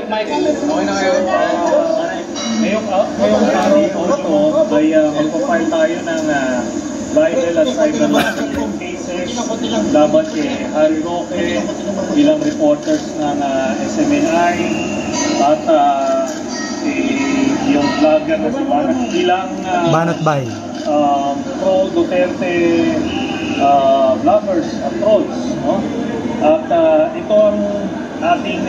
Mike. Okay na kayo? Ngayong audio ay magpapile tayo ng libel at cyber libel cases laban kay Harry Roque bilang reporters ng SMNI at yung vlogger na si Banat bilang Banat Bay. pro Duterte vloggers at trolls, no? At ito ang ating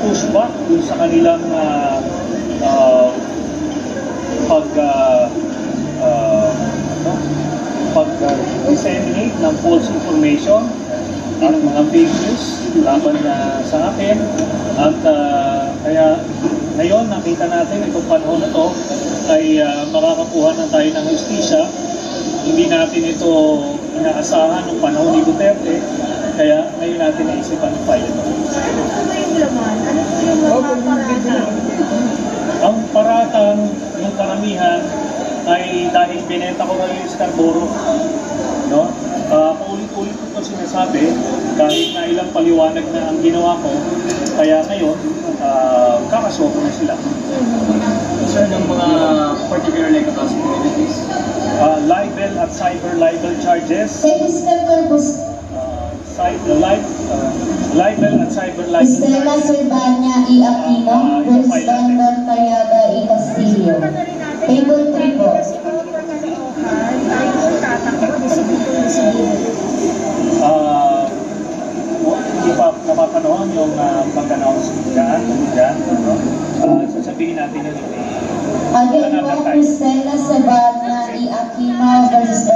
pushback dun sa kanilang pag-disseminate ng false information at mga fake news laban sa akin. At kaya ngayon nakita natin itong panahon na to ay makakakuha na tayo ng justisya. Hindi natin ito inaasahan ng panahon ni Duterte, kaya ngayon natin naisipan ng file ito. Ano po ba yung laman? Ano po yung mga paratang? Ang paratang, yung karamihan, ay dahil binenta ko na yung Scarborough. No? Ulit-ulit ko sinasabi, kahit na ilang paliwanag na ang ginawa ko, kaya ngayon, kakasuha ko na sila. Sir, ng mga particular like class communities? Libel at cyber libel charges. Libel at cyber libel Estela Silvania E. Aquino versus London Cariaga E. Castillo. Table 3 po. Hindi pa napapanoon yung pag-announce dyan. Sasabihin natin yun. Again po, Estela Silvania E. Aquino versus